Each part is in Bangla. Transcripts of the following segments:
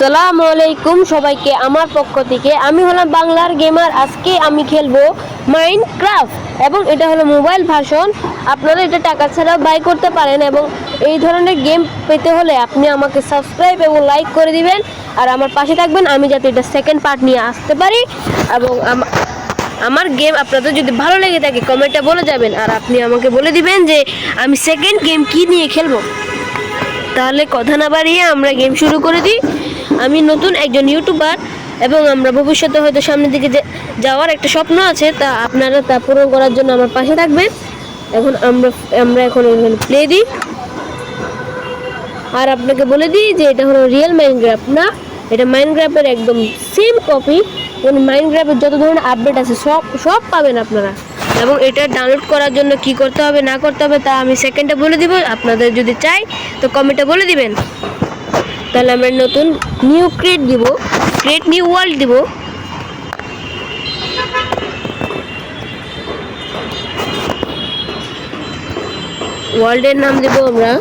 আসসালামু আলাইকুম সবাইকে আমার পক্ষ থেকে। আমি হলাম বাংলার গেমার। আজকে আমি খেলবো মাইনক্রাফট এবং এটা হলো মোবাইল ভার্সন। আপনারা এটা টাকা ছাড়াও বাই করতে পারেন এবং এই ধরনের গেম পেতে হলে আপনি আমাকে সাবস্ক্রাইব এবং লাইক করে দিবেন আর আমার পাশে থাকবেন, আমি যাতে এটা সেকেন্ড পার্ট নিয়ে আসতে পারি। এবং আমার গেম আপনাদের যদি ভালো লেগে থাকে কমেন্টে বলে যাবেন আর আপনি আমাকে বলে দিবেন যে আমি সেকেন্ড গেম কি নিয়ে খেলবো। তাহলে কথা না বাড়িয়ে আমরা গেম শুরু করে দিই। আমি নতুন একজন ইউটিউবার এবং আমরা ভবিষ্যতে হয়তো সামনের দিকে যাওয়ার একটা স্বপ্ন আছে, তা আপনারা তা পূরণ করার জন্য আমার পাশে থাকবেন। এখন আমরা এখন প্লে দিই আর আপনাকে বলে দিই যে এটা হলো রিয়েল মাইনক্রাফট না, এটা মাইনক্রাফটের একদম সেম কপি। এবং মাইনক্রাফটের যত ধরনের আপডেট আছে সব পাবেন আপনারা। এবং এটা ডাউনলোড করার জন্য কি করতে হবে না করতে হবে তা আমি সেকেন্ডে বলে দিব। আপনাদের যদি চাই তো কমেন্টে বলে দিবেন। তাহলে আমরা নতুন নিউ ক্রিয়েট দিব, ক্রিয়েট নিউ ওয়ার্ল্ড দিব। ওয়ার্ল্ডের নাম দেব আমরা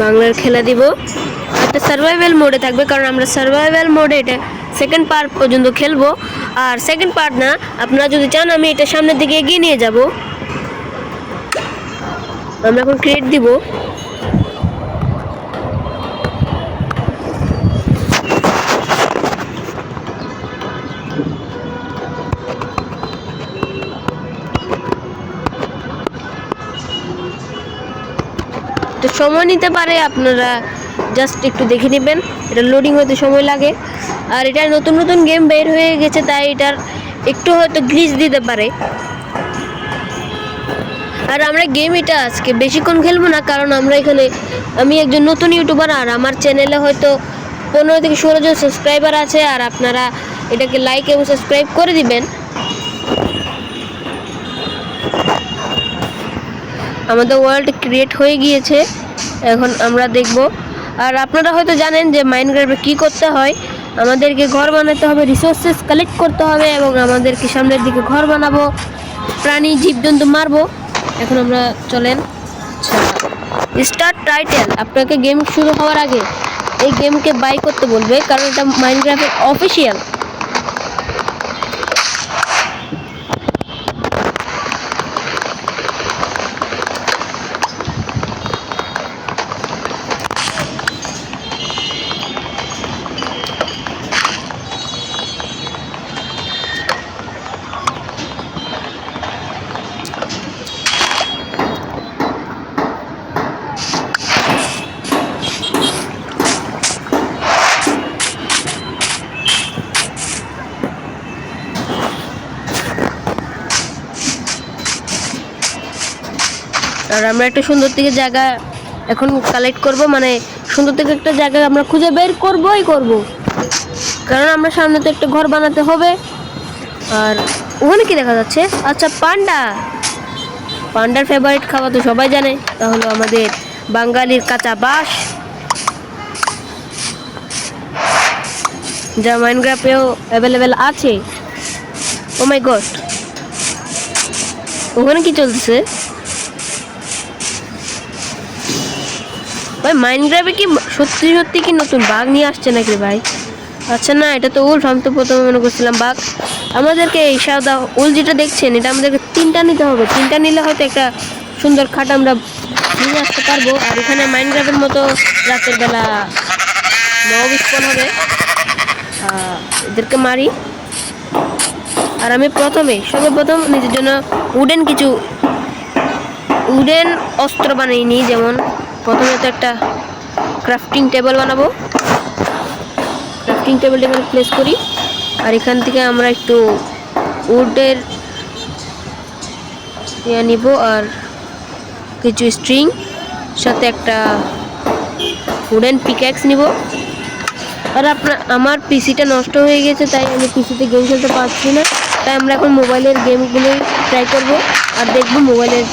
বাংলার খেলা দিব। একটা সার্ভাইভাল মোডে থাকবে, কারণ আমরা সার্ভাইভাল মোডে এটা সেকেন্ড পার্ট পর্যন্ত খেলবো। আর সেকেন্ড পার্ট না, আপনারা যদি চান আমি এটা সামনের দিকে এগিয়ে নিয়ে যাব। আমরা এখন ক্রিয়েট দিব। তো সময় নিতে পারে, আপনারা জাস্ট একটু দেখে নেবেন, এটা লোডিং হতে সময় লাগে। আর এটা নতুন নতুন গেম বের হয়ে গেছে তাই এটার একটু হয়তো গ্লিচ দিতে পারে। আর আমরা গেম এটা আজকে বেশিক্ষণ খেলবো না, কারণ আমি একজন নতুন ইউটিউবার আর আমার চ্যানেলে হয়তো 15 থেকে 16 জন সাবস্ক্রাইবার আছে। আর আপনারা এটাকে লাইক এবং সাবস্ক্রাইব করে দিবেন। আমাদের ওয়ার্ল্ড ক্রিয়েট হয়ে গিয়েছে, এখন আমরা দেখব। আর আপনারা হয়তো জানেন যে মাইনক্রাফটে কী করতে হয়। আমাদেরকে ঘর বানাতে হবে, রিসোর্সেস কালেক্ট করতে হবে এবং আমাদেরকে সামনের দিকে ঘর বানাবো, প্রাণী জীবজন্তু মারবো। এখন আমরা চলেন। আচ্ছা, স্টার্ট টাইটেল। আপনাকে গেম শুরু হওয়ার আগে এই গেমকে বাই করতে বলবে, কারণ এটা মাইনক্রাফটের অফিসিয়াল। আর আমরা একটা সুন্দর থেকে জায়গা এখন কালেক্ট করব, মানে সুন্দর থেকে একটা জায়গা আমরা খুঁজে বের করবই করব, কারণ আমরা সামনে তো একটা ঘর বানাতে হবে। আর ওখানে কি দেখা যাচ্ছে? আচ্ছা, পান্ডার ফেভারিট খাবার তো সবাই জানে, তাহলে আমাদের বাঙালির কাঁচা বাঁশ, যা মাইনক্রাফটেও অ্যাভেলেবেল আছে। ও মাই গড, ওখানে কি চলতেছে ভাই? মাইনক্রাফটে কি সত্যি কি নতুন বাঘ নিয়ে আসছে নাকি ভাই? আচ্ছা না, এটা তো উল। আমি তো প্রথমে মনে করছিলাম বাঘ। আমাদেরকে এই সাদা উল যেটা দেখছেন, এটা আমাদেরকে 3টা নিতে হবে। 3টা নিলে হয়তো একটা সুন্দর খাট আমরা নিয়ে আসতে পারবো। আর এখানে মাইনক্রাফটের মতো রাতের বেলা মব স্পন হবে, এদেরকে মারি। আর আমি সর্বপ্রথম নিজের জন্য উডেন অস্ত্র বানিয়ে নিই। যেমন প্রথমে তো একটা ক্রাফটিং টেবিল বানাবো। ক্রাফটিং টেবিলটা এখানে প্লেস করি। আর এখান থেকে আমরা একটু উডের নিব আর কিছু স্ট্রিং, সাথে একটা উডেন পিক্যাক্স নিব। আর আমার পিসিটা নষ্ট হয়ে গেছে, তাই আমি পিসিতে গেম খেলতে পারছি না। তাই আমরা এখন মোবাইলের গেমগুলোই ট্রাই করব আর দেখব মোবাইলের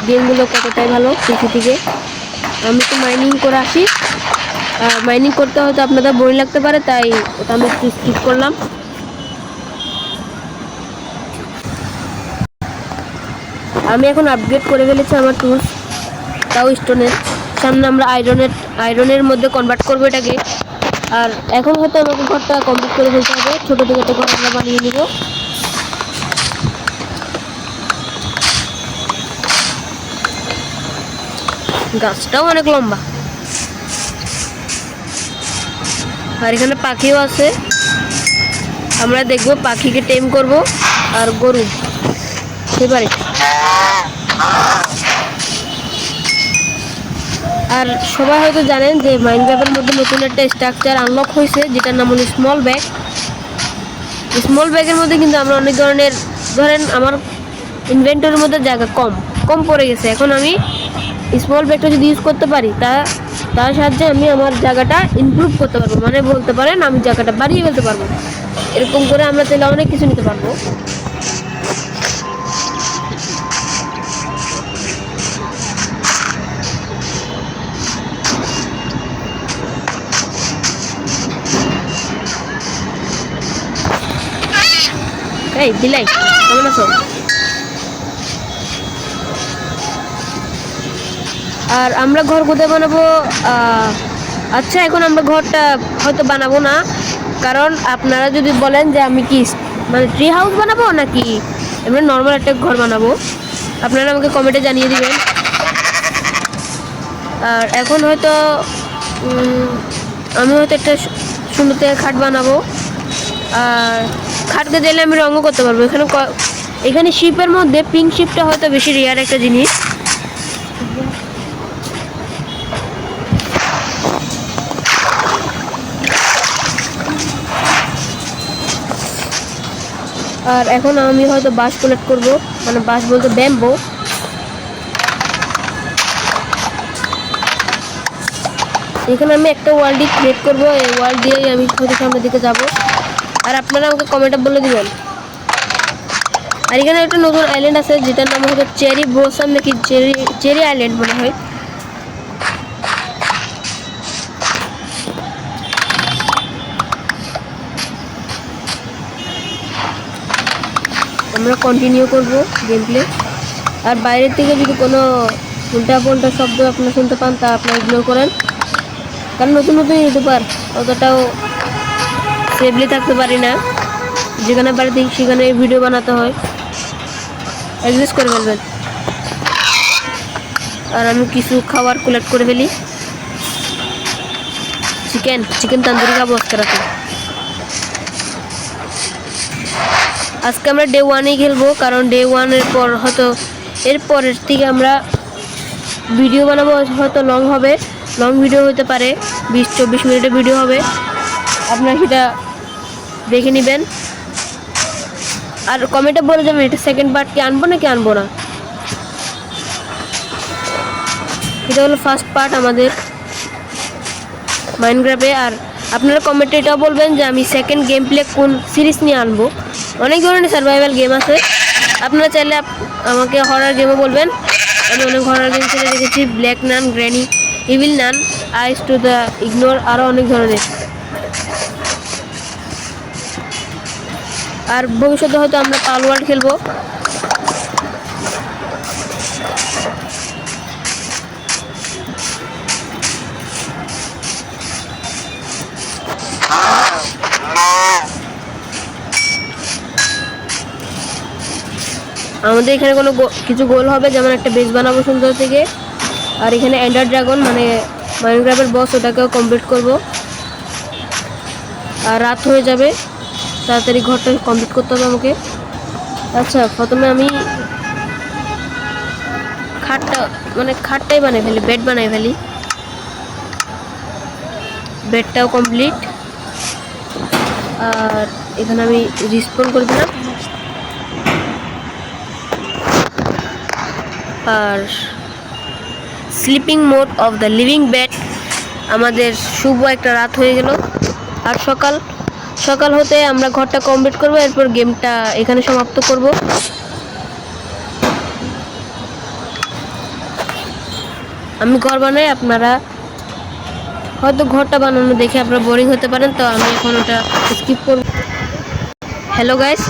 গেমগুলো কতটাই ভালো পিসি থেকে। আমি তো মাইনিং করে আসি। মাইনিং করতে হয়তো আপনাদের বোরিং লাগতে পারে, তাই ওটা আমি একটু স্কিপ করলাম। আমি এখন আপগ্রেড করে ফেলেছি আমার টুলস, তাও স্টোনের। সামনে আমরা আয়রনের মধ্যে কনভার্ট করবো এটাকে। আর এখন হয়তো আমাকে ঘরটা কমপ্লিট করে ফেলতে হবে, ছোটো থেকে একটা ঘর আমরা বানিয়ে নিব। গাছটাও অনেক লম্বা, আর এখানে পাখিও আছে। আমরা দেখবো পাখিকে টেম করব, আর গরু সেবারে। আর সবাই হয়তো জানেন যে মাইনক্রাফটের মধ্যে নতুন একটা স্ট্রাকচার আনলক হয়েছে, যেটার নাম হলো স্মল ব্যাগ। স্মল ব্যাগের মধ্যে কিন্তু আমরা অনেক ধরনের, ধরেন আমার ইনভেন্টরির মধ্যে জায়গা কম পড়ে গেছে, এখন আমি স্মল ব্যাগটা যদি ইউজ করতে পারি, তার সাহায্যে আমি আমার জায়গাটা ইমপ্রুভ করতে পারবো, মানে বলতে পারেন আমি জায়গাটা বাড়িয়ে ফেলতে পারবো। এরকম করে আমরা তাহলে অনেক কিছু নিতে পারবো। এই বিলাই, কেমন আছো? আর আমরা ঘর কোথায় বানাবো? আচ্ছা, এখন আমরা ঘরটা হয়তো বানাবো না, কারণ আপনারা যদি বলেন যে আমি কি মানে ট্রি হাউস বানাবো নাকি এমনি নর্মাল একটা ঘর বানাবো, আপনারা আমাকে কমেন্টে জানিয়ে দিবেন। আর এখন হয়তো আমি হয়তো একটা সুন্দর থেকে খাট বানাবো, আর খাটকে দিলে আমি রঙও করতে পারবো। এখানে শিপের মধ্যে পিঙ্ক শিপটা হয়তো বেশি রেয়ার একটা জিনিস। আর এখন আমি হয়তো বাঁশ কালেক্ট করবো, মানে বাঁশ বলতে ব্যাম্বো। এখানে আমি একটা ওয়ার্ল্ড ক্রিয়েট করবো, এই ওয়ার্ল্ড দিয়েই আমি হয়তো সামনের দিকে যাবো। আর আপনারা আমাকে কমেন্টে বলে দিবেন। আর এখানে একটা নতুন আইল্যান্ড আছে, যেটার নাম হচ্ছে চেরি ব্লসম নাকি চেরি আইল্যান্ড মনে হয়। আমরা কন্টিনিউ করব গেম প্লে। আর বাইরের থেকে যদি কোনো উল্টা শব্দ আপনারা শুনতে পান, তা আপনারা ইগনোর করেন, কারণ নতুন ইউটিউবার অতটাও সেফলি থাকতে পারি না, যেখানে বাড়িতে সেখানে ভিডিও বানাতে হয়, অ্যাডজাস্ট করে ফেলবেন। আর আমি কিছু খাবার কালেক্ট করে ফেলি, চিকেন তন্দুরি খাবো আজকে রাতে। আজকে আমরা ডে 1-এই খেলবো, কারণ ডে 1-এর পর হয়তো এরপরের থেকে আমরা ভিডিও বানাবো, হয়তো লং ভিডিও হতে পারে, 20-24 মিনিটের ভিডিও হবে, আপনারা সেটা দেখে নেবেন। আর কমেন্টে বলে যাবেন এটা সেকেন্ড পার্ট কি আনবো নাকি আনবো না। এটা হলো ফার্স্ট পার্ট আমাদের মাইনক্রাফটে। আর আপনারা কমেন্টে এটাও বলবেন যে আমি সেকেন্ড গেম প্লে কোন সিরিজ নিয়ে আনবো। অনেক ধরনের সার্ভাইভাল গেম আছে, আপনারা চাইলে আমাকে হরার গেমও বলবেন। আমি অনেক হরার গেম খেলে রেখেছি, black nun, granny, evil nun, ice to the ignore, আরও অনেক ধরনের। আর ভবিষ্যতে হয়তো আমরা পাল ওয়ার্ল্ড খেলবো। আমাদের এখানে কোনো কিছু গোল হবে, যেমন একটা বেস বানাবো সুন্দর থেকে। আর এখানে এন্ডার ড্রাগন মানে মাইনক্রাফটের বস, ওটাকেও কমপ্লিট করব। আর রাত হয়ে যাবে, তাড়াতাড়ি ঘরটা কমপ্লিট করতে হবে আমাকে। আচ্ছা, প্রথমে আমি খাটটাই বানিয়ে ফেলি, বেড বানিয়ে ফেলি। বেডটাও কমপ্লিট। আর এখানে আমি রিস্পন করে দিলাম। আর sleeping mode of the living bed, আমাদের শুভ একটা রাত হয়ে গেল। আর সকাল হতে আমরা ঘরটা কমপ্লিট করব, এরপর গেমটা এখানে সমাপ্ত করব। আমি ঘর বানাই, আপনারা হয়তো ঘরটা বানানো দেখে আপনারা বোরিং হতে পারেন, তো আমি এখন ওটা স্কিপ করব। হ্যালো গাইস,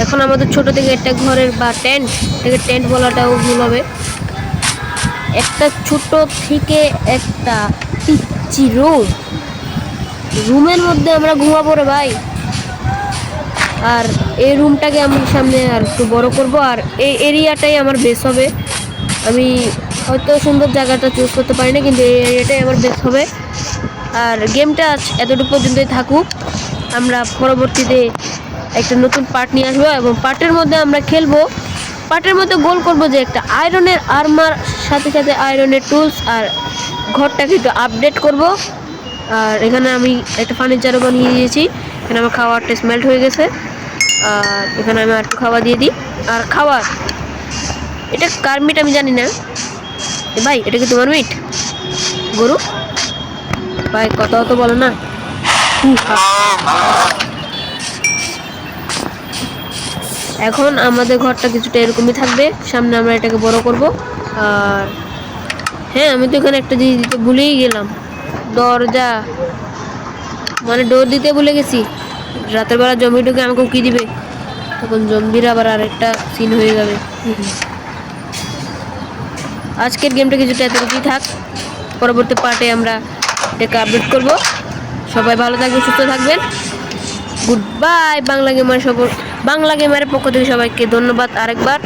এখন আমাদের ছোট থেকে একটা ঘরের বা টেন্ট বলাটাও ভুল হবে, একটা ছোট থেকে একটা পিচ্চি রুমের মধ্যে আমরা ঘুমাবো রে ভাই। আর এই রুমটাকে আমি সামনে আর একটু বড় করব, আর এই এরিয়াটাই আমার বেস হবে। আমি হয়তো সুন্দর জায়গাটা চুজ করতে পারি না, কিন্তু এই এরিয়াটাই আমার বেস হবে। আর গেমটা আজ এতটুকু পর্যন্তই থাকুক, আমরা পরবর্তীতে একটা নতুন পার্ট নিয়ে আসবো এবং পার্টের মধ্যে আমরা খেলবো। পার্টের মধ্যে গোল করব যে একটা আয়রনের আর্মার সাথে সাথে আয়রনের টুলস, আর ঘরটাকে একটু আপডেট করব। আর এখানে আমি একটা ফার্নিচারও বানিয়ে দিয়েছি, এখানে আমার খাবারটা স্মেল্ট হয়ে গেছে। আর এখানে আমি আর একটু খাবার দিয়ে দিই। আর খাবার, এটা কার মিট আমি জানি না। ভাই এটা কি তোমার মিট? গরু ভাই কথা তো বলো না। এখন আমাদের ঘরটা কিছুটা এরকমই থাকবে, সামনে আমরা এটাকে বড় করব। আর হ্যাঁ, আমি তো এখানে একটা জিনিস দিতে ভুলেই গেলাম, দরজা, মানে ডোর দিতে ভুলে গেছি। রাতের বেলা জম্বি ঢুকে আমাকে কি দিবে, তখন জম্বির আবার আরেকটা সিন হয়ে যাবে। আজকের গেমটা কিছুটা এতটুকুই থাক, পরবর্তী পার্টে আমরা এটাকে আপডেট করব। সবাই ভালো থাকবেন, সুস্থ থাকবেন। Good bye. বাংলা গেমারের পক্ষ থেকে সবাইকে ধন্যবাদ আরেকবার।